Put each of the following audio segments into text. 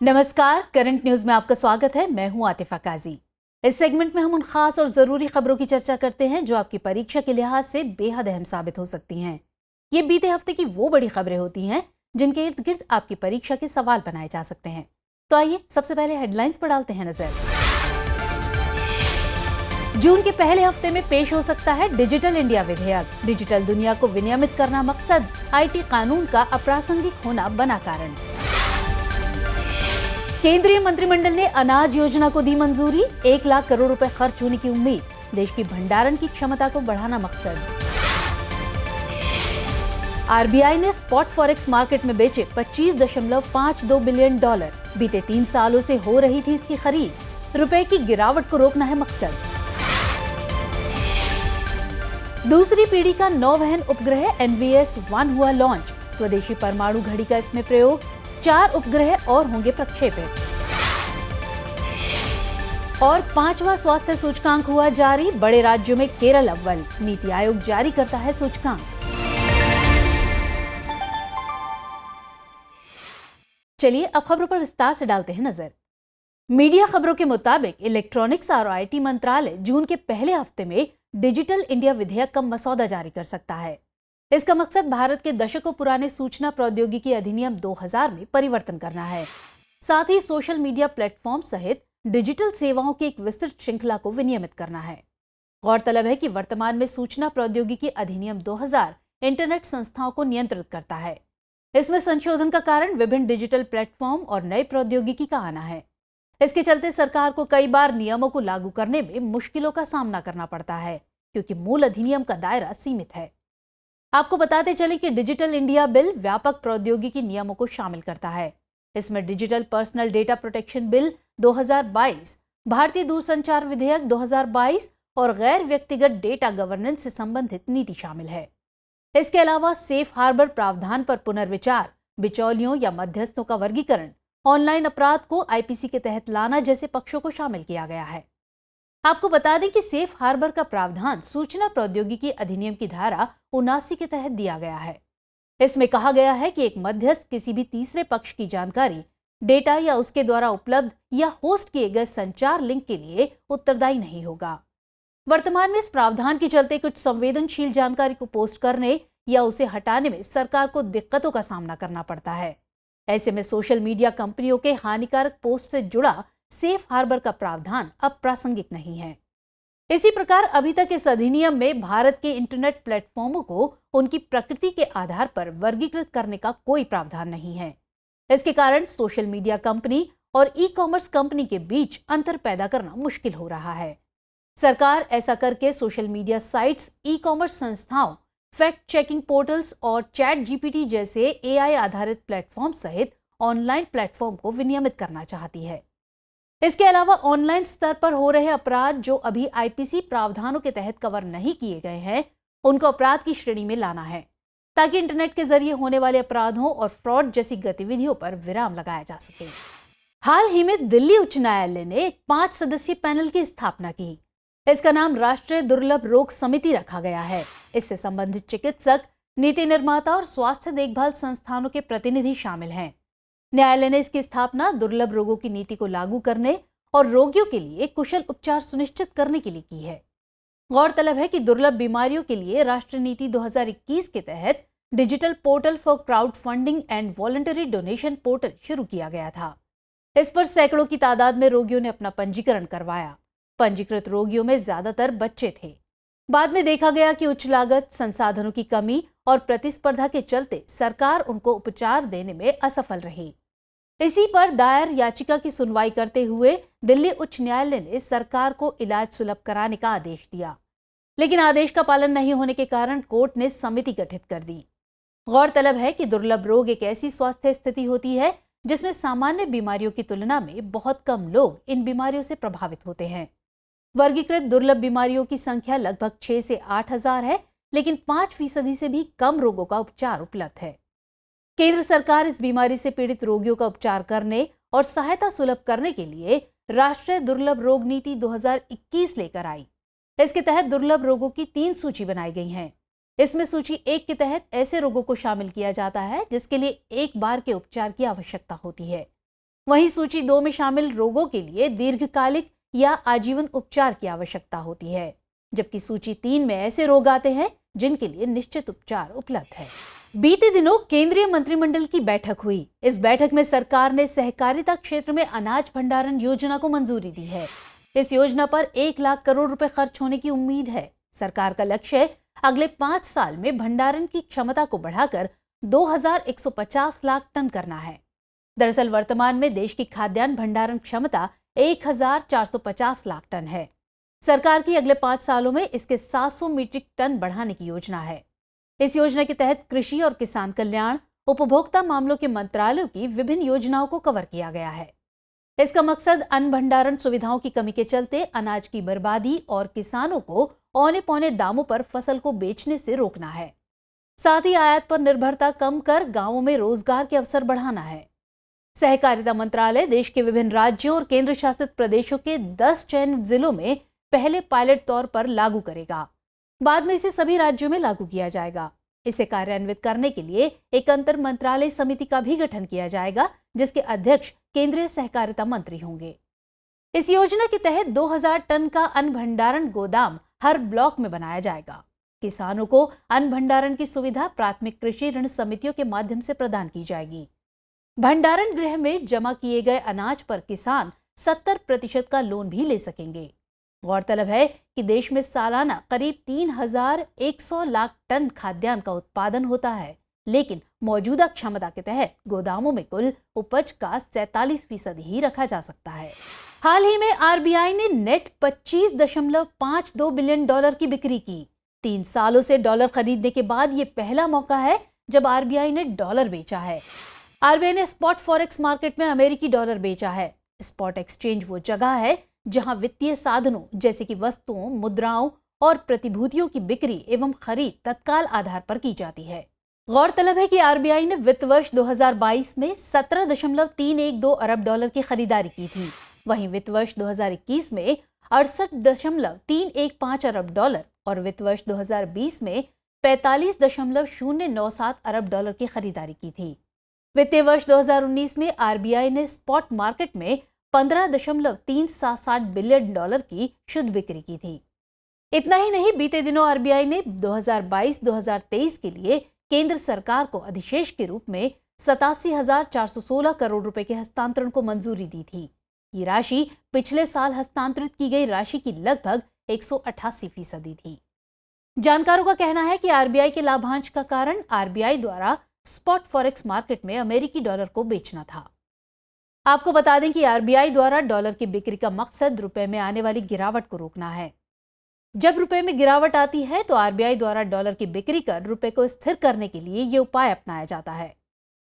नमस्कार, current news में आपका स्वागत है। मैं हूं आतिफा काजी। इस सेगमेंट में हम उन खास और जरूरी खबरों की चर्चा करते हैं जो आपकी परीक्षा के लिहाज से बेहद अहम साबित हो सकती हैं। ये बीते हफ्ते की वो बड़ी खबरें होती हैं जिनके इर्द गिर्द आपकी परीक्षा के सवाल बनाए जा सकते हैं। तो आइए सबसे पहले हेडलाइंस पर डालते हैं नजर। जून के पहले हफ्ते में पेश हो सकता है डिजिटल इंडिया विधेयक। डिजिटल दुनिया को विनियमित करना मकसद, IT कानून का अप्रासंगिक होना बना कारण। केंद्रीय मंत्रिमंडल ने अनाज योजना को दी मंजूरी। 1 लाख करोड़ रुपए खर्च होने की उम्मीद। देश की भंडारण की क्षमता को बढ़ाना मकसद। RBI ने स्पॉट फॉरेक्स मार्केट में बेचे $25.52 बिलियन। बीते 3 सालों से हो रही थी इसकी खरीद। रुपए की गिरावट को रोकना है मकसद। दूसरी पीढ़ी का नौवहन उपग्रह NVS-1 हुआ लॉन्च। स्वदेशी परमाणु घड़ी का इसमें प्रयोग। 4 उपग्रह और होंगे प्रक्षेपित। और 5वां स्वास्थ्य सूचकांक हुआ जारी। बड़े राज्यों में केरल अव्वल। नीति आयोग जारी करता है सूचकांक। चलिए अब खबरों पर विस्तार से डालते हैं नजर। मीडिया खबरों के मुताबिक इलेक्ट्रॉनिक्स और IT मंत्रालय जून के पहले हफ्ते में डिजिटल इंडिया विधेयक का मसौदा जारी कर सकता है। इसका मकसद भारत के दशकों पुराने सूचना प्रौद्योगिकी अधिनियम 2000 में परिवर्तन करना है। साथ ही सोशल मीडिया प्लेटफॉर्म सहित डिजिटल सेवाओं की एक विस्तृत श्रृंखला को विनियमित करना है। गौरतलब है कि वर्तमान में सूचना प्रौद्योगिकी अधिनियम 2000 इंटरनेट संस्थाओं को नियंत्रित करता है। इसमें संशोधन का कारण विभिन्न डिजिटल प्लेटफॉर्म और नई प्रौद्योगिकी का आना है। इसके चलते सरकार को कई बार नियमों को लागू करने में मुश्किलों का सामना करना पड़ता है, क्योंकि मूल अधिनियम का दायरा सीमित है। आपको बताते चले कि डिजिटल इंडिया बिल व्यापक प्रौद्योगिकी नियमों को शामिल करता है। इसमें digital personal data protection bill 2022, भारतीय दूरसंचार विधेयक 2022 और गैर व्यक्तिगत डेटा गवर्नेंस से संबंधित नीति शामिल है। इसके अलावा सेफ हार्बर प्रावधान पर पुनर्विचार, बिचौलियों या मध्यस्थों का वर्गीकरण, ऑनलाइन अपराध को IPC के तहत लाना जैसे पक्षों को शामिल किया गया है। आपको बता दें कि सेफ हार्बर का प्रावधान सूचना प्रौद्योगिकी अधिनियम की धारा 79 के तहत दिया गया है। इसमें कहा गया है कि एक मध्यस्थ किसी भी तीसरे पक्ष की जानकारी, डेटा या उसके द्वारा उपलब्ध या होस्ट किए गए संचार लिंक के लिए उत्तरदायी नहीं होगा। वर्तमान में इस प्रावधान के चलते कुछ संवेदनशील जानकारी को पोस्ट करने या उसे हटाने में सरकार को दिक्कतों का सामना करना पड़ता है। ऐसे में सोशल मीडिया कंपनियों के हानिकारक पोस्ट से जुड़ा सेफ हार्बर का प्रावधान अब प्रासंगिक नहीं है। इसी प्रकार अभी तक इस अधिनियम में भारत के इंटरनेट प्लेटफॉर्मों को उनकी प्रकृति के आधार पर वर्गीकृत करने का कोई प्रावधान नहीं है। इसके कारण सोशल मीडिया कंपनी और ई-कॉमर्स कंपनी के बीच अंतर पैदा करना मुश्किल हो रहा है। सरकार ऐसा करके सोशल मीडिया साइट्स, ई-कॉमर्स संस्थाओं, फैक्ट चेकिंग पोर्टल्स और ChatGPT जैसे AI आधारित प्लेटफॉर्म सहित ऑनलाइन प्लेटफॉर्म को विनियमित करना चाहती है। इसके अलावा ऑनलाइन स्तर पर हो रहे अपराध जो अभी IPC प्रावधानों के तहत कवर नहीं किए गए हैं, उनको अपराध की श्रेणी में लाना है, ताकि इंटरनेट के जरिए होने वाले अपराधों और फ्रॉड जैसी गतिविधियों पर विराम लगाया जा सके। हाल ही में दिल्ली उच्च न्यायालय ने एक 5 सदस्यीय पैनल की स्थापना की। इसका नाम राष्ट्रीय दुर्लभ रोग समिति रखा गया है। इससे संबंधित चिकित्सक, नीति निर्माता और स्वास्थ्य देखभाल संस्थानों के प्रतिनिधि शामिल हैं। न्यायालय ने इसकी स्थापना दुर्लभ रोगों की नीति को लागू करने और रोगियों के लिए कुशल उपचार सुनिश्चित करने के लिए की है। गौरतलब है कि दुर्लभ बीमारियों के लिए राष्ट्रीय नीति 2021 के तहत digital portal for crowd funding and voluntary donation portal शुरू किया गया था। इस पर सैकड़ों की तादाद में रोगियों ने अपना पंजीकरण करवाया। पंजीकृत रोगियों में ज्यादातर बच्चे थे। बाद में देखा गया कि उच्च लागत, संसाधनों की कमी और प्रतिस्पर्धा के चलते सरकार उनको उपचार देने में असफल रही। इसी पर दायर याचिका की सुनवाई करते हुए दिल्ली उच्च न्यायालय ने सरकार को इलाज सुलभ कराने का आदेश दिया, लेकिन आदेश का पालन नहीं होने के कारण कोर्ट ने समिति गठित कर दी। गौरतलब है कि दुर्लभ रोग एक ऐसी स्वास्थ्य स्थिति होती है जिसमें सामान्य बीमारियों की तुलना में बहुत कम लोग इन बीमारियों से प्रभावित होते हैं। वर्गीकृत दुर्लभ बीमारियों की संख्या लगभग 6 से 8 हजार है, लेकिन 5% से भी कम रोगों का उपचार उपलब्ध है। केंद्र सरकार इस बीमारी से पीड़ित रोगियों का उपचार करने और सहायता सुलभ करने के लिए राष्ट्रीय दुर्लभ रोग नीति 2021 लेकर आई। इसके तहत दुर्लभ रोगों की 3 सूची बनाई गई हैं। इसमें सूची 1 के तहत ऐसे रोगों को शामिल किया जाता है जिसके लिए एक बार के उपचार की आवश्यकता होती है। वहीं सूची 2 में शामिल रोगों के लिए दीर्घकालिक या आजीवन उपचार की आवश्यकता होती है, जबकि सूची 3 में ऐसे रोग आते हैं जिनके लिए निश्चित उपचार उपलब्ध है। बीते दिनों केंद्रीय मंत्रिमंडल की बैठक हुई। इस बैठक में सरकार ने सहकारिता क्षेत्र में अनाज भंडारण योजना को मंजूरी दी है। इस योजना पर 1 लाख करोड़ रुपए खर्च होने की उम्मीद है। सरकार का लक्ष्य अगले 5 साल में भंडारण की क्षमता को बढ़ाकर 2150 लाख टन करना है। दरअसल वर्तमान में देश की खाद्यान्न भंडारण क्षमता 1450 लाख टन है। सरकार की अगले 5 सालों में इसके 700 मीट्रिक टन बढ़ाने की योजना है। इस योजना के तहत कृषि और किसान कल्याण, उपभोक्ता मामलों के मंत्रालयों की विभिन्न योजनाओं को कवर किया गया है। इसका मकसद अन्न भंडारण सुविधाओं की कमी के चलते अनाज की बर्बादी और किसानों को औने पौने दामों पर फसल को बेचने से रोकना है। साथ ही आयात पर निर्भरता कम कर गांवों में रोजगार के अवसर बढ़ाना है। सहकारिता मंत्रालय देश के विभिन्न राज्यों और केंद्र शासित प्रदेशों के 10 चयनित जिलों में पहले पायलट तौर पर लागू करेगा। बाद में इसे सभी राज्यों में लागू किया जाएगा। इसे कार्यान्वित करने के लिए एक अंतर मंत्रालय समिति का भी गठन किया जाएगा, जिसके अध्यक्ष केंद्रीय सहकारिता मंत्री होंगे। इस योजना के तहत 2000 टन का अन्न भंडारण गोदाम हर ब्लॉक में बनाया जाएगा। किसानों को अन्न भंडारण की सुविधा प्राथमिक कृषि ऋण समितियों के माध्यम से प्रदान की जाएगी। भंडारण गृह में जमा किए गए अनाज पर किसान 70% का लोन भी ले सकेंगे। गौरतलब है कि देश में सालाना करीब 3100 लाख टन खाद्यान्न का उत्पादन होता है, लेकिन मौजूदा क्षमता के तहत गोदामों में कुल उपज का 47% ही रखा जा सकता है। हाल ही में आरबीआई ने नेट $25.52 बिलियन की बिक्री की। 3 सालों से डॉलर खरीदने के बाद ये पहला मौका है जब आरबीआई ने डॉलर बेचा है। आरबीआई ने स्पॉट फॉरेक्स मार्केट में अमेरिकी डॉलर बेचा है। स्पॉट एक्सचेंज वो जगह है जहां वित्तीय साधनों जैसे कि वस्तुओं, मुद्राओं और प्रतिभूतियों की बिक्री एवं खरीद तत्काल आधार पर की जाती है। गौरतलब है कि आरबीआई ने वित्त वर्ष 2022 में 17.312 अरब डॉलर की खरीदारी की थी। वहीं वित्त वर्ष 2021 में 68.315 अरब डॉलर और वित्त वर्ष 2020 में 45.097 अरब डॉलर की खरीदारी की थी। वित्तीय वर्ष 2019 में आरबीआई ने स्पॉट मार्केट में 15.377 बिलियन डॉलर की शुद्ध बिक्री की थी। इतना ही नहीं, बीते दिनों आरबीआई ने 2022-2023 के लिए केंद्र सरकार को अधिशेष के रूप में 87,416 करोड़ रुपए के हस्तांतरण को मंजूरी दी थी। ये राशि पिछले साल हस्तांतरित की गई राशि की लगभग 188% थी। जानकारों का कहना है कि आरबीआई के लाभांश का कारण आरबीआई द्वारा स्पॉट फॉरेक्स मार्केट में अमेरिकी डॉलर को बेचना था। आपको बता दें कि आरबीआई द्वारा डॉलर की बिक्री का मकसद रुपए में आने वाली गिरावट को रोकना है। जब रुपए में गिरावट आती है तो आरबीआई द्वारा डॉलर की बिक्री कर रुपए को स्थिर करने के लिए ये उपाय अपनाया जाता है।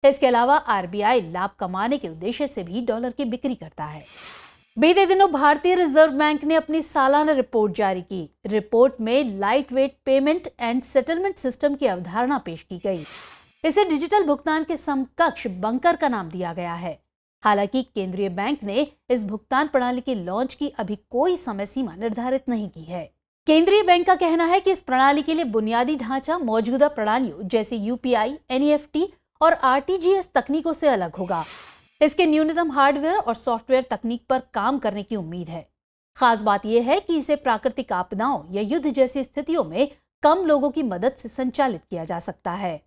इसके अलावा आरबीआई लाभ कमाने के उद्देश्य से भी डॉलर की बिक्री करता है। बीते दिनों भारतीय रिजर्व बैंक ने अपनी सालाना रिपोर्ट जारी की। रिपोर्ट में light weight payment and settlement system की अवधारणा पेश की गई। इसे डिजिटल भुगतान के समकक्ष बंकर का नाम दिया गया है। हालांकि केंद्रीय बैंक ने इस भुगतान प्रणाली के लॉन्च की अभी कोई समय सीमा निर्धारित नहीं की है। केंद्रीय बैंक का कहना है कि इस प्रणाली के लिए बुनियादी ढांचा मौजूदा प्रणालियों जैसे यूपीआई, एनईएफटी और आरटीजीएस तकनीकों से अलग होगा। इसके न्यूनतम हार्डवेयर और सॉफ्टवेयर तकनीक पर काम करने की उम्मीद है। खास बात यह है कि इसे प्राकृतिक आपदाओं या युद्ध जैसी स्थितियों में कम लोगों की मदद से संचालित किया जा सकता है।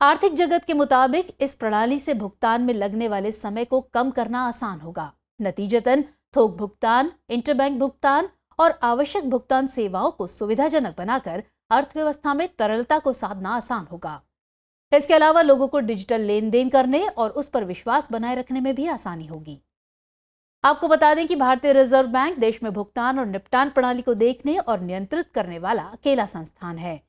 आर्थिक जगत के मुताबिक इस प्रणाली से भुगतान में लगने वाले समय को कम करना आसान होगा। नतीजतन थोक भुगतान, इंटरबैंक भुगतान और आवश्यक भुगतान सेवाओं को सुविधाजनक बनाकर अर्थव्यवस्था में तरलता को साधना आसान होगा। इसके अलावा लोगों को डिजिटल लेन देन करने और उस पर विश्वास बनाए रखने में भी आसानी होगी। आपको बता दें कि भारतीय रिजर्व बैंक देश में भुगतान और निपटान प्रणाली को देखने और नियंत्रित करने वाला अकेला संस्थान है।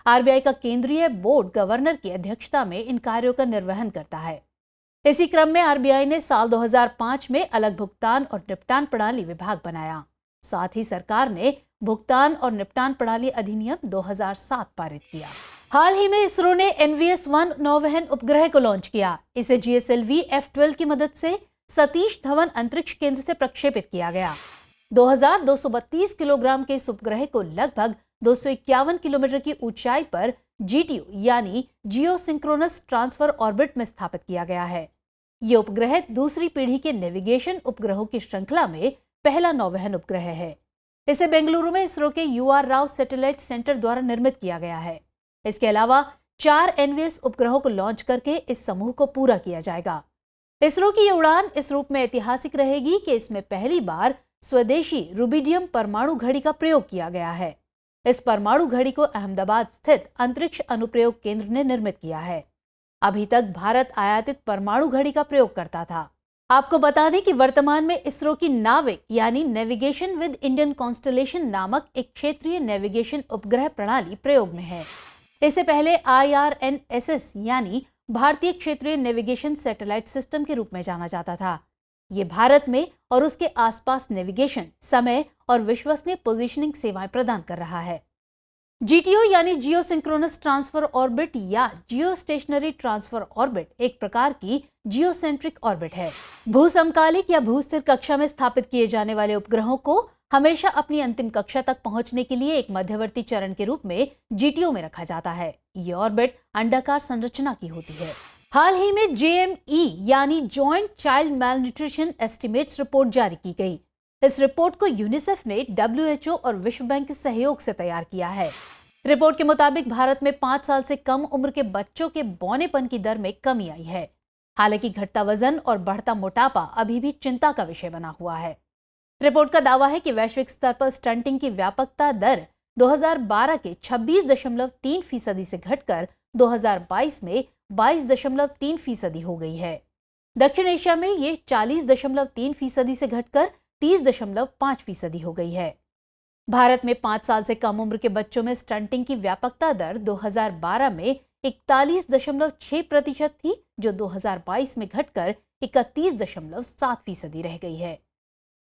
आरबीआई का केंद्रीय बोर्ड गवर्नर की अध्यक्षता में इन कार्यों का निर्वहन करता है। इसी क्रम में आरबीआई ने साल 2005 में अलग भुगतान और निपटान प्रणाली विभाग बनाया। साथ ही सरकार ने भुगतान और निपटान प्रणाली अधिनियम 2007 पारित किया। हाल ही में इसरो ने NVS-1 नौवहन उपग्रह को लॉन्च किया। इसे GSLV F-12 की मदद से सतीश धवन अंतरिक्ष केंद्र से प्रक्षेपित किया गया। 2232 किलोग्राम के इस उपग्रह को लगभग 251 किलोमीटर की ऊंचाई पर GTO यानी जियो सिंक्रोनस ट्रांसफर ऑर्बिट में स्थापित किया गया है। ये उपग्रह दूसरी पीढ़ी के नेविगेशन उपग्रहों की श्रृंखला में पहला नौवहन उपग्रह है। इसे बेंगलुरु में इसरो के UR राव सैटेलाइट सेंटर द्वारा निर्मित किया गया है। इसके अलावा 4 NVS उपग्रहों को लॉन्च करके इस समूह को पूरा किया जाएगा। इसरो की ये उड़ान इस रूप में ऐतिहासिक रहेगी कि इसमें पहली बार स्वदेशी रुबिडियम परमाणु घड़ी का प्रयोग किया गया है। इस परमाणु घड़ी को अहमदाबाद स्थित अंतरिक्ष अनुप्रयोग केंद्र ने निर्मित किया है। अभी तक भारत आयातित परमाणु घड़ी का प्रयोग करता था। आपको बता दें कि वर्तमान में इसरो की नाविक यानी नेविगेशन विद इंडियन कॉन्स्टलेशन नामक एक क्षेत्रीय नेविगेशन उपग्रह प्रणाली प्रयोग में है। इससे पहले IRNSS यानी भारतीय क्षेत्रीय नेविगेशन सैटेलाइट सिस्टम के रूप में जाना जाता था। ये भारत में और उसके आसपास नेविगेशन, समय और विश्वसनीय पोजीशनिंग सेवाएं प्रदान कर रहा है। GTO यानी जियो सिंक्रोनस ट्रांसफर ऑर्बिट या जियो स्टेशनरी ट्रांसफर ऑर्बिट एक प्रकार की जियोसेंट्रिक ऑर्बिट है। भूसमकालिक या भूस्थिर कक्षा में स्थापित किए जाने वाले उपग्रहों को हमेशा अपनी अंतिम कक्षा तक पहुंचने के लिए एक मध्यवर्ती चरण के रूप में GTO में रखा जाता है। ये ऑर्बिट अंडाकार संरचना की होती है। हाल ही में JME यानी joint child malnutrition estimates report जारी की गई। इस रिपोर्ट को यूनिसेफ ने WHO और विश्व बैंक के सहयोग से तैयार किया है। रिपोर्ट के मुताबिक भारत में 5 साल से कम उम्र के बच्चों के बौनेपन की दर में कमी आई है। हालांकि घटता वजन और बढ़ता मोटापा अभी भी चिंता का विषय बना हुआ है। रिपोर्ट का दावा है कि वैश्विक स्तर पर स्टंटिंग की व्यापकता दर 2012 के 26.3% से घटकर 2022 में 22.3% हो गई है। दक्षिण एशिया में ये 40.3% से घटकर 30.5% हो गई है। भारत में 5 साल से कम उम्र के बच्चों में स्टंटिंग की व्यापकता दर 2012 में 41.6% थी, जो 2022 में घटकर 31.7% रह गई है।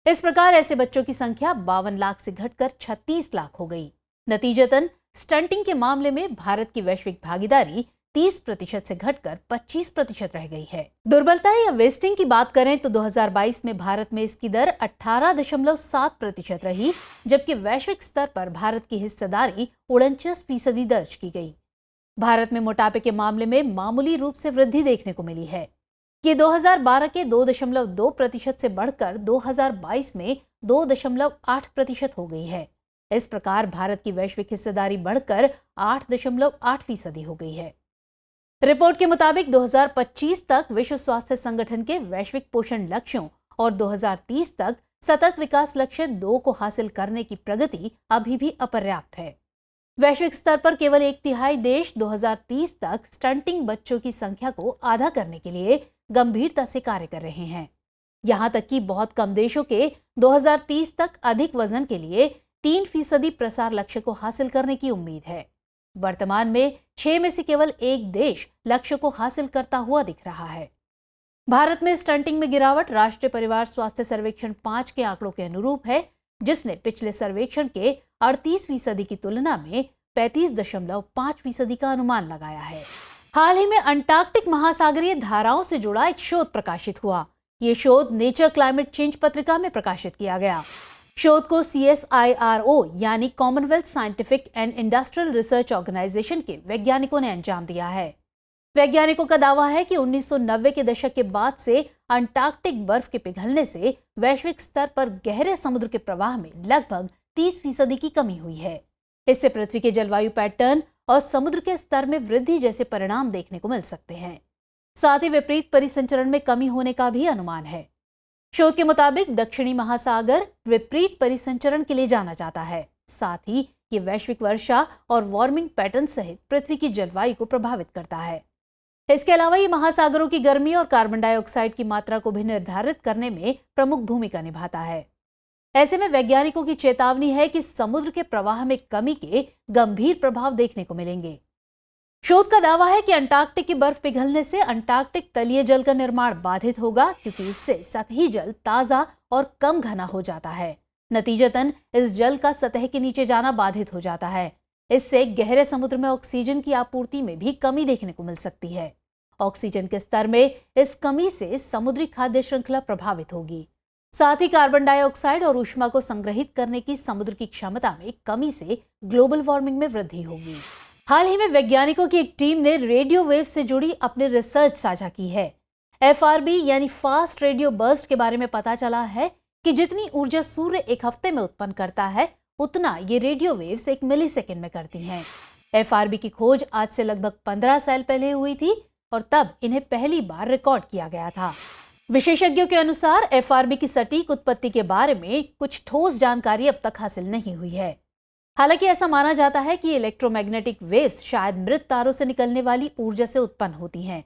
इस प्रकार ऐसे बच्चों की संख्या 52 लाख से घटकर 36 लाख हो गई। नतीजतन स्टंटिंग के मामले में भारत की वैश्विक भागीदारी 30% से घटकर 25% रह गई है। दुर्बलता या वेस्टिंग की बात करें तो 2022 में भारत में इसकी दर 18.7% रही, जबकि वैश्विक स्तर पर भारत की हिस्सेदारी 49% दर्ज की गई। भारत में मोटापे के मामले में मामूली रूप से वृद्धि देखने को मिली है। ये 2012 के 2.2% से बढ़कर 2022 में 2.8% हो गई है। इस प्रकार भारत की वैश्विक हिस्सेदारी बढ़कर 8.8% हो गई है। रिपोर्ट के मुताबिक 2025 तक विश्व स्वास्थ्य संगठन के वैश्विक पोषण लक्ष्यों और 2030 तक सतत विकास लक्ष्य 2 को हासिल करने की प्रगति अभी भी अपर्याप्त है। वैश्विक स्तर पर केवल 1/3 देश 2030 तक स्टंटिंग बच्चों की संख्या को आधा करने के लिए गंभीरता से कार्य कर रहे हैं। यहां तक कि बहुत कम देशों के 2030 तक अधिक वजन के लिए 3% प्रसार लक्ष्य को हासिल करने की उम्मीद है। वर्तमान में 6 में से केवल 1 देश लक्ष्य को हासिल करता हुआ दिख रहा है। भारत में स्टंटिंग में गिरावट राष्ट्रीय परिवार स्वास्थ्य सर्वेक्षण 5 के आंकड़ों के अनुरूप है, जिसने पिछले सर्वेक्षण के 38% की तुलना में 35.5% का अनुमान लगाया है। हाल ही में अंटार्कटिक महासागरीय धाराओं से जुड़ा एक शोध प्रकाशित हुआ। ये शोध नेचर क्लाइमेट चेंज पत्रिका में प्रकाशित किया गया। शोध को CSIRO यानी Commonwealth Scientific and Industrial Research Organisation के वैज्ञानिकों ने अंजाम दिया है। वैज्ञानिकों का दावा है कि 1990 के दशक के बाद से अंटार्कटिक बर्फ के पिघलने से वैश्विक स्तर पर गहरे समुद्र के प्रवाह में लगभग 30% की कमी हुई है। इससे पृथ्वी के जलवायु पैटर्न और समुद्र के स्तर में वृद्धि जैसे परिणाम देखने को मिल सकते हैं। साथ ही विपरीत परिसंचरण में कमी होने का भी अनुमान है। शोध के मुताबिक दक्षिणी महासागर विपरीत परिसंचरण के लिए जाना जाता है। साथ ही ये वैश्विक वर्षा और वार्मिंग पैटर्न सहित पृथ्वी की जलवायु को प्रभावित करता है। इसके अलावा ये महासागरों की गर्मी और कार्बन डाइऑक्साइड की मात्रा को भी निर्धारित करने में प्रमुख भूमिका निभाता है। ऐसे में वैज्ञानिकों की चेतावनी है कि समुद्र के प्रवाह में कमी के गंभीर प्रभाव देखने को मिलेंगे। शोध का दावा है कि अंटार्कटिक की बर्फ पिघलने से अंटार्कटिक तलीय जल का निर्माण बाधित होगा, क्योंकि इससे सतही जल ताजा और कम घना हो जाता है। नतीजतन इस जल का सतह के नीचे जाना बाधित हो जाता है। इससे गहरे समुद्र में ऑक्सीजन की आपूर्ति में भी कमी देखने को मिल सकती है। ऑक्सीजन के स्तर में इस कमी से समुद्री खाद्य श्रृंखला प्रभावित होगी। साथ ही कार्बन डाइऑक्साइड और ऊष्मा को संग्रहित करने की समुद्र की क्षमता में कमी से ग्लोबल वार्मिंग में वृद्धि होगी। हाल ही में वैज्ञानिकों की एक टीम ने रेडियो वेव से जुड़ी अपनी रिसर्च साझा की है। FRB यानी फास्ट रेडियो बर्स्ट के बारे में पता चला है कि जितनी ऊर्जा सूर्य एक हफ्ते में उत्पन्न करता है उतना ये रेडियो वेव्स एक मिलीसेकंड में करती हैं। FRB की खोज आज से लगभग 15 साल पहले हुई थी और तब इन्हें पहली बार रिकॉर्ड किया गया था। विशेषज्ञों के अनुसार FRB की सटीक उत्पत्ति के बारे में कुछ ठोस जानकारी अब तक हासिल नहीं हुई है। हालांकि ऐसा माना जाता है कि इलेक्ट्रोमैग्नेटिक वेव्स शायद मृत तारों से निकलने वाली ऊर्जा से उत्पन्न होती हैं।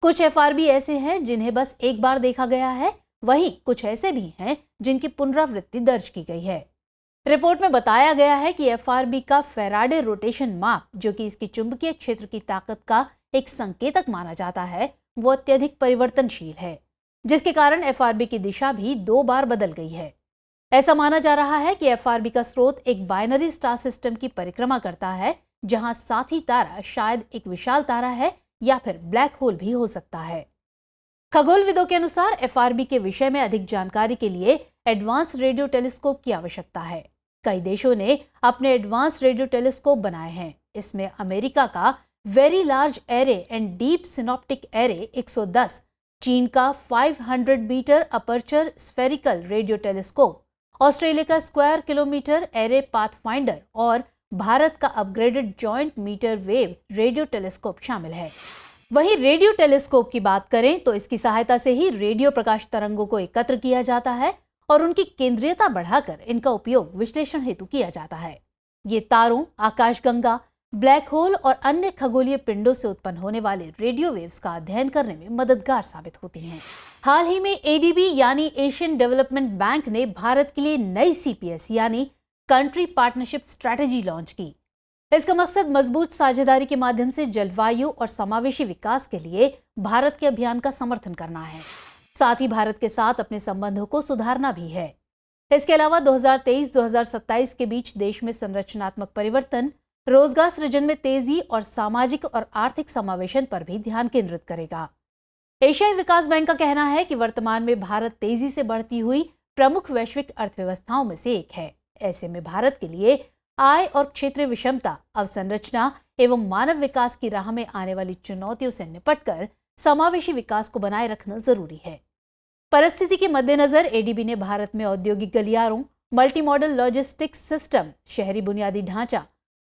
कुछ FRB ऐसे हैं जिन्हें बस एक बार देखा गया है, वहीं कुछ ऐसे भी हैं जिनकी पुनरावृत्ति दर्ज की गई है। रिपोर्ट में बताया गया है कि FRB का फैराडे रोटेशन माप, जो कि इसकी चुंबकीय क्षेत्र की ताकत का एक संकेतक माना जाता है, वो अत्यधिक परिवर्तनशील है, जिसके कारण FRB की दिशा भी 2 बार बदल गई है। ऐसा माना जा रहा है कि FRB का स्रोत एक बाइनरी स्टार सिस्टम की परिक्रमा करता है, जहां साथी तारा शायद एक विशाल तारा है या फिर ब्लैक होल भी हो सकता है। खगोलविदों के अनुसार FRB के विषय में अधिक जानकारी के लिए एडवांस रेडियो टेलीस्कोप की आवश्यकता है। कई देशों ने अपने एडवांस रेडियो टेलीस्कोप बनाए हैं। इसमें अमेरिका का Very Large Array and Deep Synoptic Array 110, चीन का 500 metre Aperture Spherical Radio Telescope, Australia का स्क्वायर किलोमीटर एरे पाथफाइंडर और भारत का Upgraded joint metre wave Radio Telescope शामिल है। वहीं रेडियो टेलीस्कोप की बात करें तो इसकी सहायता से ही रेडियो प्रकाश तरंगों को एकत्र किया जाता है और उनकी केंद्रीयता बढ़ाकर इनका उपयोग विश्लेषण हेतु किया जाता है। ये तारों, आकाशगंगा, ब्लैक होल और अन्य खगोलीय पिंडों से उत्पन्न होने वाले रेडियो वेव्स का अध्ययन करने में मददगार साबित होती हैं। हाल ही में ADB यानी एशियन डेवलपमेंट बैंक ने भारत के लिए नई CPS यानी कंट्री पार्टनरशिप स्ट्रैटेजी लॉन्च की। इसका मकसद मजबूत साझेदारी के माध्यम से जलवायु और समावेशी विकास के लिए भारत के अभियान का समर्थन करना है। साथ ही भारत के साथ अपने संबंधों को सुधारना भी है। इसके अलावा 2023-2027 के बीच देश में संरचनात्मक परिवर्तन, रोजगार सृजन में तेजी और सामाजिक और आर्थिक समावेशन पर भी ध्यान केंद्रित करेगा। एशियाई विकास बैंक का कहना है कि वर्तमान में भारत तेजी से बढ़ती हुई प्रमुख वैश्विक अर्थव्यवस्थाओं में से एक है। ऐसे में भारत के लिए आय और क्षेत्रीय विषमता, अवसंरचना एवं मानव विकास की राह में आने वाली चुनौतियों से निपटकर समावेशी विकास को बनाए रखना जरूरी है। परिस्थिति के मद्देनजर ADB ने भारत में औद्योगिक गलियारों, मल्टी मॉडल लॉजिस्टिक्स सिस्टम, शहरी बुनियादी ढांचा,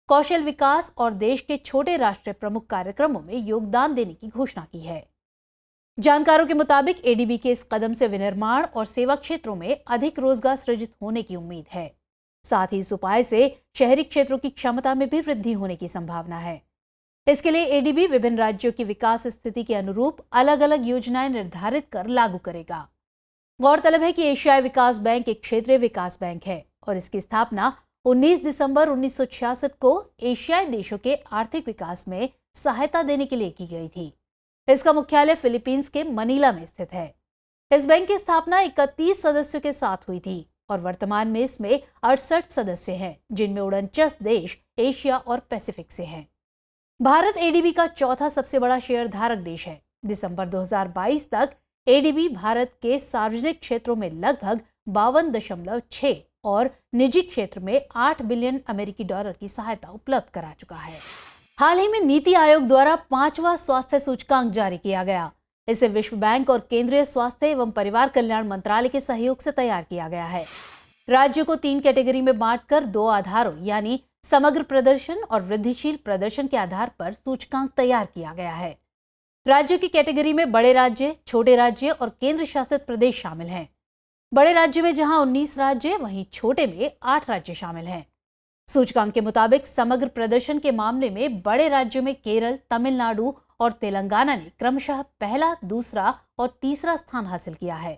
कौशल विकास और देश के छोटे राष्ट्रीय प्रमुख कार्यक्रमों में योगदान देने की घोषणा की है। जानकारों के मुताबिक ADB के इस कदम से विनिर्माण और सेवा क्षेत्रों में अधिक रोजगार सृजित होने की उम्मीद है। साथ ही इस उपाय से शहरी क्षेत्रों की क्षमता में भी वृद्धि होने की संभावना है। इसके लिए ADB विभिन्न राज्यों की विकास स्थिति के अनुरूप अलग अलग योजनाएं निर्धारित कर लागू करेगा। गौरतलब है कि एशियाई विकास बैंक एक क्षेत्रीय विकास बैंक है और इसकी स्थापना 19 दिसंबर 1966 को एशियाई देशों के आर्थिक विकास में सहायता देने के लिए की गई थी। इसका मुख्यालय फिलीपींस के मनीला में स्थित है। इस बैंक की स्थापना 31 सदस्यों के साथ हुई थी और वर्तमान में इसमें 68 सदस्य हैं, जिनमें 49 देश एशिया और पैसिफिक से हैं। भारत ADB का चौथा सबसे बड़ा शेयर धारक देश है। दिसंबर 2022 तक ADB भारत के सार्वजनिक क्षेत्रों में लगभग 52.6 और निजी क्षेत्र में 8 बिलियन अमेरिकी डॉलर की सहायता उपलब्ध करा चुका है। हाल ही में नीति आयोग द्वारा 5वां स्वास्थ्य सूचकांक जारी किया गया। इसे विश्व बैंक और केंद्रीय स्वास्थ्य एवं परिवार कल्याण मंत्रालय के सहयोग से तैयार किया गया है। राज्यों को 3 कैटेगरी में बांटकर 2 आधारों यानी समग्र प्रदर्शन और वृद्धिशील प्रदर्शन के आधार पर सूचकांक तैयार किया गया है। राज्यों की कैटेगरी में बड़े राज्य, छोटे राज्य और केंद्र शासित प्रदेश शामिल हैं। बड़े राज्य में जहां 19 राज्य, वहीं छोटे में 8 राज्य शामिल हैं। सूचकांक के मुताबिक समग्र प्रदर्शन के मामले में बड़े राज्यों में केरल, तमिलनाडु और तेलंगाना ने क्रमशः पहला, दूसरा और तीसरा स्थान हासिल किया है।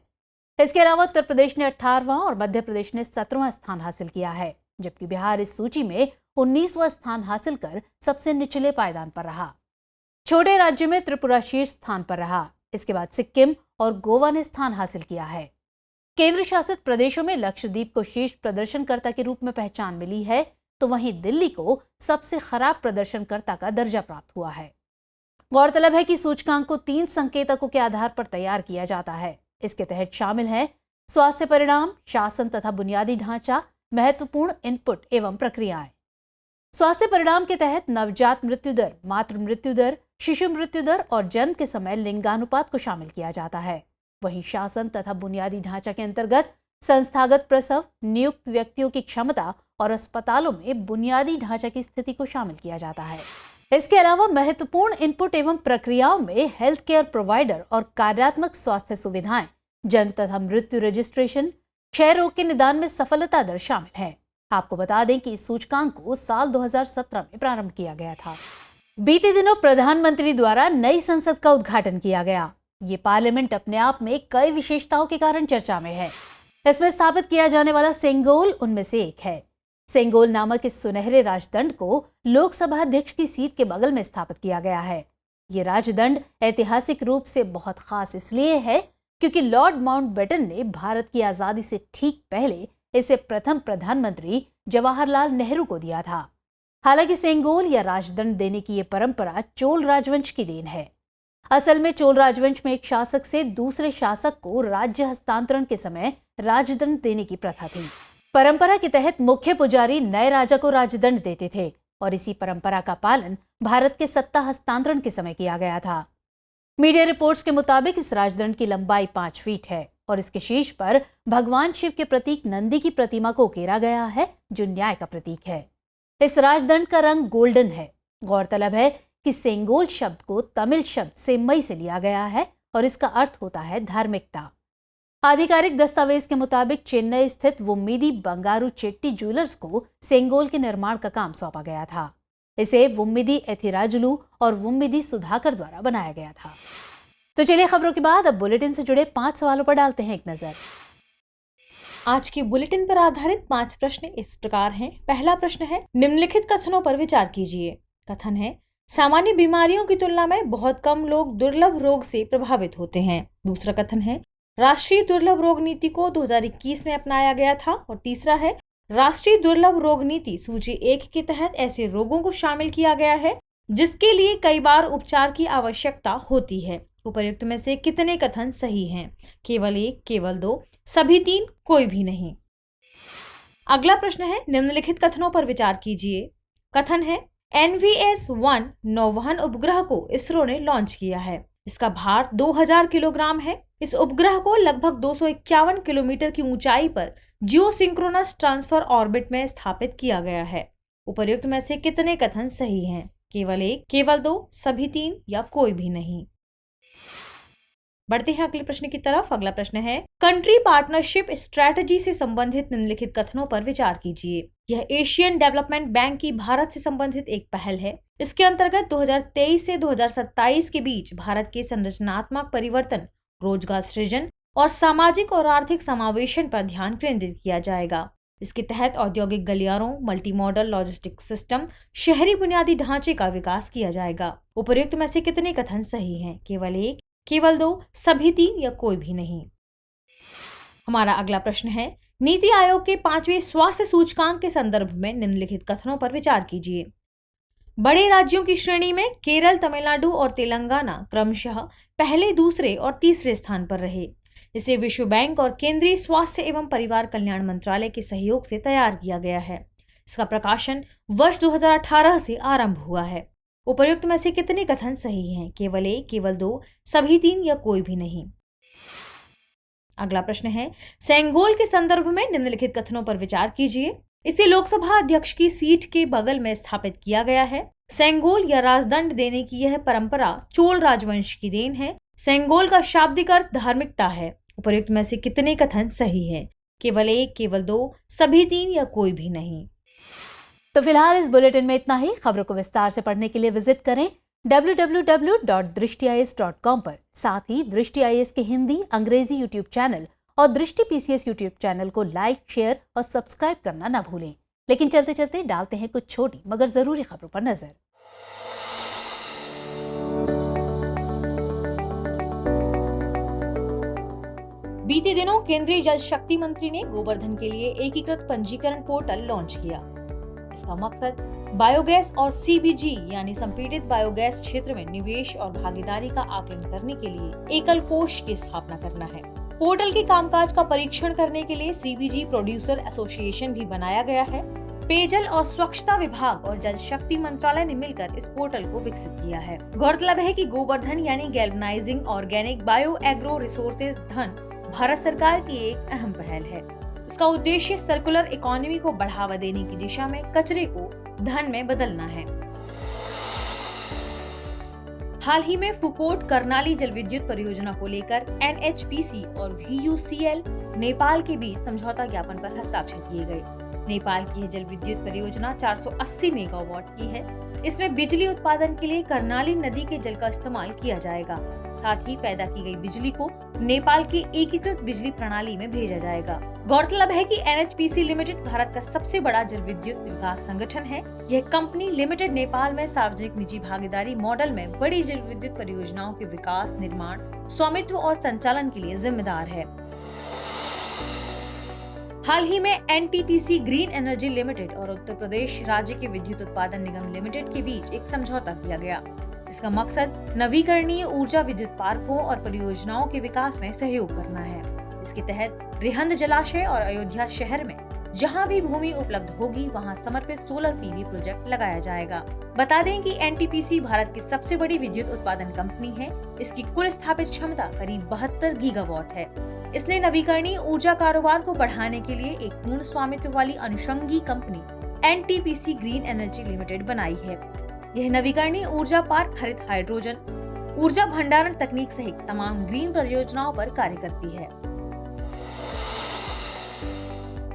इसके अलावा उत्तर प्रदेश ने 18वां और मध्य प्रदेश ने 17वां स्थान हासिल किया है, जबकि बिहार इस सूची में 19वां स्थान हासिल कर सबसे निचले पायदान पर रहा। छोटे राज्यों में त्रिपुरा शीर्ष स्थान पर रहा। इसके बाद सिक्किम और गोवा ने स्थान हासिल किया है। केंद्र शासित प्रदेशों में लक्षद्वीप को शीर्ष प्रदर्शनकर्ता के रूप में पहचान मिली है, तो वहीं दिल्ली को सबसे खराब प्रदर्शनकर्ता का दर्जा प्राप्त हुआ है। गौरतलब है कि सूचकांक को 3 संकेतकों के आधार पर तैयार किया जाता है। इसके तहत शामिल है स्वास्थ्य परिणाम, शासन तथा बुनियादी ढांचा, महत्वपूर्ण इनपुट एवं प्रक्रियाएं। स्वास्थ्य परिणाम के तहत नवजात मृत्यु दर, मातृ मृत्यु दर, शिशु मृत्यु दर और जन्म के समय लिंगानुपात को शामिल किया जाता है। वहीं शासन तथा बुनियादी ढांचा के अंतर्गत संस्थागत प्रसव, नियुक्त व्यक्तियों की क्षमता और अस्पतालों में बुनियादी ढांचा की स्थिति को शामिल किया जाता है। इसके अलावा महत्वपूर्ण इनपुट एवं प्रक्रियाओं में हेल्थ केयर प्रोवाइडर और कार्यात्मक स्वास्थ्य सुविधाएं, जन्म तथा मृत्यु रजिस्ट्रेशन, क्षय रोग के निदान में सफलता दर शामिल है। आपको बता दें कि इस सूचकांक को साल 2017 में प्रारंभ किया गया था। बीते दिनों प्रधानमंत्री द्वारा नई संसद का उद्घाटन किया गया। ये पार्लियामेंट अपने आप में कई विशेषताओं के कारण चर्चा में है। इसमें स्थापित किया जाने वाला सेंगोल उनमें से एक है। सेंगोल नामक इस सुनहरे राजदंड को लोकसभा अध्यक्ष की सीट के बगल में स्थापित किया गया है। ये राजदंड ऐतिहासिक रूप से बहुत खास इसलिए है क्योंकि लॉर्ड माउंटबेटन ने भारत की आजादी से ठीक पहले इसे प्रथम प्रधानमंत्री जवाहरलाल नेहरू को दिया था। हालांकि सेंगोल या राजदंड देने की यह परंपरा चोल राजवंश की देन है। असल में चोल राजवंश में एक शासक से दूसरे शासक को राज्य हस्तांतरण के समय राजदंड देने की प्रथा थी। परंपरा के तहत मुख्य पुजारी नए राजा को राजदंड देते थे और इसी परंपरा का पालन भारत के सत्ता हस्तांतरण के समय किया गया था। मीडिया रिपोर्ट्स के मुताबिक इस राजदंड की लंबाई 5 फीट है और इसके शीर्ष पर भगवान शिव के प्रतीक नंदी की प्रतिमा को उकेरा गया है, जो न्याय का प्रतीक है। इस राजदंड का रंग गोल्डन है। गौरतलब है कि सेंगोल शब्द को तमिल शब्द सेम्मई से लिया गया है और इसका अर्थ होता है धार्मिकता। आधिकारिक दस्तावेज के मुताबिक चेन्नई स्थित वुम्मिदी बंगारू चेट्टी ज्वेलर्स को सेंगोल के निर्माण का काम सौंपा गया था। इसे वुम्मिदी एथिराजुलू और वुम्मिदी सुधाकर द्वारा बनाया गया था। तो चलिए खबरों के बाद अब बुलेटिन से जुड़े 5 सवालों पर डालते हैं एक नजर। आज के बुलेटिन पर आधारित 5 प्रश्न इस प्रकार हैं। पहला प्रश्न है, निम्नलिखित कथनों पर विचार कीजिए। कथन है, सामान्य बीमारियों की तुलना में बहुत कम लोग दुर्लभ रोग से प्रभावित होते हैं। दूसरा कथन है, राष्ट्रीय दुर्लभ रोग नीति को 2021 में अपनाया गया था। और तीसरा है, राष्ट्रीय दुर्लभ रोग नीति सूची 1 के तहत ऐसे रोगों को शामिल किया गया है जिसके लिए कई बार उपचार की आवश्यकता होती है। उपर्युक्त में से कितने कथन सही हैं? केवल 1, केवल 2, सभी 3, कोई भी नहीं। अगला प्रश्न है, निम्नलिखित कथनों पर विचार कीजिए। कथन है, NVS-1 नौवहन उपग्रह को इसरो ने लॉन्च किया है। इसका भार 2000 किलोग्राम है। इस उपग्रह को लगभग 251 किलोमीटर की ऊंचाई पर जियोसिंक्रोनस ट्रांसफर ऑर्बिट में स्थापित किया गया है। उपर्युक्त में से कितने कथन सही हैं? केवल 1, केवल 2, सभी 3 या कोई भी नहीं। बढ़ते हैं अगले प्रश्न की तरफ। अगला प्रश्न है, कंट्री पार्टनरशिप स्ट्रेटजी से संबंधित निम्नलिखित कथनों पर विचार कीजिए। यह एशियन डेवलपमेंट बैंक की भारत से संबंधित एक पहल है। इसके अंतर्गत 2023 से 2027 के बीच भारत के संरचनात्मक परिवर्तन, रोजगार सृजन और सामाजिक और आर्थिक समावेशन पर ध्यान केंद्रित किया जाएगा। इसके तहत औद्योगिक गलियारों, मल्टी मॉडल लॉजिस्टिक सिस्टम, शहरी बुनियादी ढांचे का विकास किया जाएगा। उपर्युक्त में से कितने कथन सही हैं? केवल 1, केवल 2, सभी 3 या कोई भी नहीं। हमारा अगला प्रश्न है, नीति आयोग के 5वें स्वास्थ्य सूचकांक के संदर्भ में निम्नलिखित कथनों पर विचार कीजिए। बड़े राज्यों की श्रेणी में केरल, तमिलनाडु और तेलंगाना क्रमशः पहले, दूसरे और तीसरे स्थान पर रहे। इसे विश्व बैंक और केंद्रीय स्वास्थ्य एवं परिवार कल्याण मंत्रालय के सहयोग से तैयार किया गया है। इसका प्रकाशन वर्ष 2018 से आरंभ हुआ है। उपर्युक्त में से कितने कथन सही हैं? केवल 1, केवल 2, सभी 3 या कोई भी नहीं। अगला प्रश्न है, सेंगोल के संदर्भ में निम्नलिखित कथनों पर विचार कीजिए। इसे लोकसभा अध्यक्ष की सीट के बगल में स्थापित किया गया है। सेंगोल या राजदंड देने की यह परंपरा चोल राजवंश की देन है। सेंगोल का शाब्दिक अर्थ धार्मिकता है। उपर्युक्त में से कितने कथन सही हैं? केवल 1, केवल 2, सभी 3 या कोई भी नहीं। तो फिलहाल इस बुलेटिन में इतना ही। खबरों को विस्तार से पढ़ने के लिए विजिट करें www.drishtiis.com पर। साथ ही दृष्टि आईएएस के हिंदी, अंग्रेजी यूट्यूब चैनल और दृष्टि पीसीएस यूट्यूब चैनल को लाइक, शेयर और सब्सक्राइब करना ना भूलें। लेकिन चलते चलते डालते हैं कुछ छोटी मगर जरूरी खबरों पर नजर। बीते दिनों केंद्रीय जल शक्ति मंत्री ने गोवर्धन के लिए एकीकृत पंजीकरण पोर्टल लॉन्च किया। इसका मकसद बायोगैस और सीबीजी यानी संपीड़ित बायोगैस क्षेत्र में निवेश और भागीदारी का आकलन करने के लिए एकल कोष की स्थापना करना है। पोर्टल के कामकाज का परीक्षण करने के लिए सीबीजी प्रोड्यूसर एसोसिएशन भी बनाया गया है। पेयजल और स्वच्छता विभाग और जल शक्ति मंत्रालय ने मिलकर इस पोर्टल को विकसित किया है। गौरतलब है कि गोवर्धन यानी galvanising organic bio agro resources धन भारत सरकार की एक अहम पहल है। इसका उद्देश्य सर्कुलर इकोनॉमी को बढ़ावा देने की दिशा में कचरे को धन में बदलना है। हाल ही में फुकोट करनाली जल विद्युत परियोजना को लेकर NHPC और VUCL नेपाल के बीच समझौता ज्ञापन पर हस्ताक्षर किए गए। नेपाल की यह जल विद्युत परियोजना 480 मेगावाट की है। इसमें बिजली उत्पादन के लिए करनाली नदी के जल का इस्तेमाल किया जाएगा। साथ ही पैदा की गई बिजली को नेपाल की एकीकृत बिजली प्रणाली में भेजा जाएगा। गौरतलब है कि NHPC लिमिटेड भारत का सबसे बड़ा जल विद्युत विकास संगठन है। यह कंपनी लिमिटेड नेपाल में सार्वजनिक निजी भागीदारी मॉडल में बड़ी जल विद्युत परियोजनाओं के विकास, निर्माण, स्वामित्व और संचालन के लिए जिम्मेदार है। हाल ही में NTPC ग्रीन एनर्जी लिमिटेड और उत्तर प्रदेश राज्य के विद्युत उत्पादन निगम लिमिटेड के बीच एक समझौता किया गया। इसका मकसद नवीकरणीय ऊर्जा विद्युत पार्कों और परियोजनाओं के विकास में सहयोग करना है। इसके तहत रिहंद जलाशय और अयोध्या शहर में जहां भी भूमि उपलब्ध होगी वहां समर्पित सोलर PV प्रोजेक्ट लगाया जाएगा। बता दें कि NTPC भारत की सबसे बड़ी विद्युत उत्पादन कंपनी है। इसकी कुल स्थापित क्षमता करीब 72 गीगावाट है। इसने नवीकरणीय ऊर्जा कारोबार को बढ़ाने के लिए एक पूर्ण स्वामित्व वाली अनुषंगी company NTPC green energy limited बनाई है। यह नवीकरणीय ऊर्जा पार्क हरित हाइड्रोजन, ऊर्जा भंडारण तकनीक सहित तमाम ग्रीन परियोजनाओं पर कार्य करती है।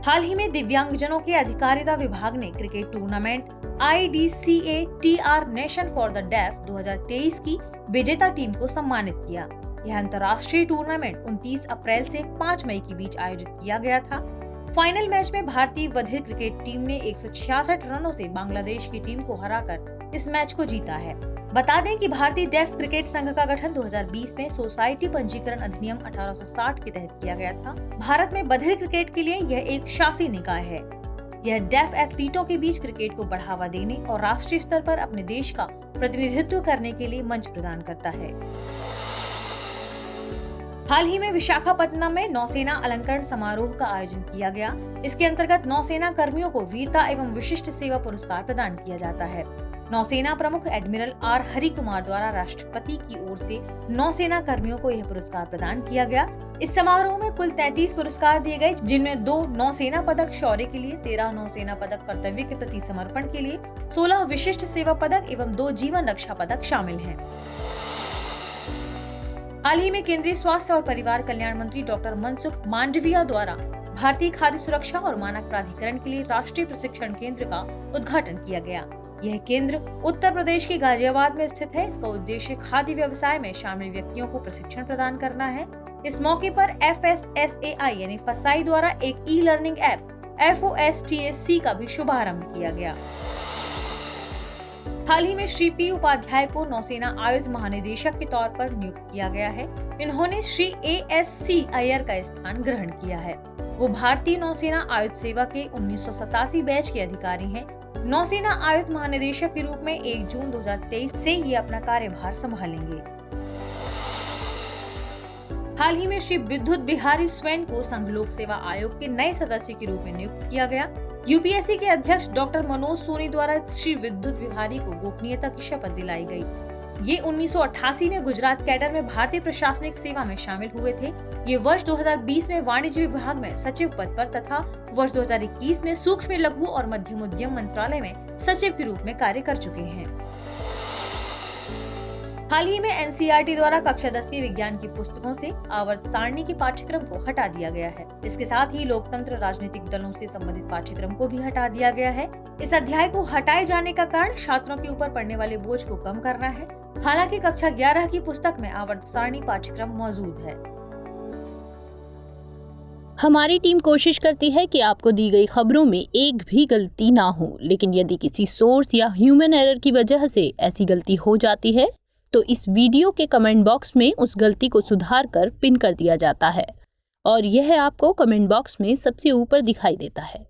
हाल ही में दिव्यांगजनों के अधिकारिता विभाग ने cricket tournament IDCA TR nation for the deaf 2023 की विजेता टीम को सम्मानित किया। यह अंतर्राष्ट्रीय टूर्नामेंट 29 अप्रैल से 5 मई के बीच आयोजित किया गया था। फाइनल मैच में भारतीय बधिर क्रिकेट टीम ने 166 रनों से बांग्लादेश की टीम को हराकर इस मैच को जीता है। बता दें कि भारतीय डेफ क्रिकेट संघ का गठन 2020 में सोसाइटी पंजीकरण अधिनियम 1860 के तहत किया गया था। भारत में बधिर क्रिकेट के लिए यह एक शासी निकाय है। यह डेफ एथलीटों के बीच क्रिकेट को बढ़ावा देने और राष्ट्रीय स्तर पर अपने देश का प्रतिनिधित्व करने के लिए मंच प्रदान करता है। हाल ही में विशाखापट्टनम में नौसेना अलंकरण समारोह का आयोजन किया गया। इसके अंतर्गत नौसेना कर्मियों को वीरता एवं विशिष्ट सेवा पुरस्कार प्रदान किया जाता है। नौसेना प्रमुख एडमिरल R हरि कुमार द्वारा राष्ट्रपति की ओर से नौसेना कर्मियों को यह पुरस्कार प्रदान किया गया। इस समारोह में कुल 33 पुरस्कार दिए गए, जिनमें 2 नौसेना पदक शौर्य के लिए, 13 नौसेना पदक कर्तव्य के प्रति समर्पण के लिए, 16 विशिष्ट सेवा पदक एवं 2 जीवन रक्षा पदक शामिल हैं। हाल ही में केंद्रीय स्वास्थ्य और परिवार कल्याण मंत्री डॉक्टर मनसुख मांडविया द्वारा भारतीय खाद्य सुरक्षा और मानक प्राधिकरण के लिए राष्ट्रीय प्रशिक्षण केंद्र का उद्घाटन किया गया। यह केंद्र उत्तर प्रदेश के गाजियाबाद में स्थित है। इसका उद्देश्य खाद्य व्यवसाय में शामिल व्यक्तियों को प्रशिक्षण प्रदान करना है। इस मौके पर FSSAI यानी फसाई द्वारा एक ई-लर्निंग ऐप FOSTAC का भी शुभारंभ किया गया। हाल ही में श्री P उपाध्याय को नौसेना आयुध महानिदेशक के तौर पर नियुक्त किया गया है। इन्होंने श्री ASC अय्यर का स्थान ग्रहण किया है। वो भारतीय नौसेना आयुध सेवा के 1987 बैच के अधिकारी हैं। नौसेना आयुध महानिदेशक के रूप में 1 जून 2023 से ये अपना कार्यभार संभालेंगे। हाल ही में श्री विद्युत बिहारी स्वैन को संघ लोक सेवा आयोग के नए सदस्य के रूप में नियुक्त किया गया। UPSC के अध्यक्ष डॉक्टर मनोज सोनी द्वारा श्री विद्युत बिहारी को गोपनीयता की शपथ दिलाई गई। ये 1988 में गुजरात कैडर में भारतीय प्रशासनिक सेवा में शामिल हुए थे। ये वर्ष 2020 में वाणिज्य विभाग में सचिव पद पर तथा वर्ष 2021 में सूक्ष्म लघु और मध्यम उद्यम मंत्रालय में सचिव के रूप में कार्य कर चुके हैं। हाल ही में NCERT द्वारा कक्षा 10 की विज्ञान की पुस्तकों से आवर्त सारणी के पाठ्यक्रम को हटा दिया गया है। इसके साथ ही लोकतंत्र, राजनीतिक दलों से संबंधित पाठ्यक्रम को भी हटा दिया गया है। इस अध्याय को हटाए जाने का कारण छात्रों के ऊपर पड़ने वाले बोझ को कम करना है। हालांकि कक्षा 11 की पुस्तक में आवर्त सारणी पाठ्यक्रम मौजूद है। हमारी टीम कोशिश करती है कि आपको दी गई खबरों में एक भी गलती ना हो, लेकिन यदि किसी सोर्स या ह्यूमन एरर की वजह से ऐसी गलती हो जाती है तो इस वीडियो के कमेंट बॉक्स में उस गलती को सुधार कर पिन कर दिया जाता है और यह आपको कमेंट बॉक्स में सबसे ऊपर दिखाई देता है।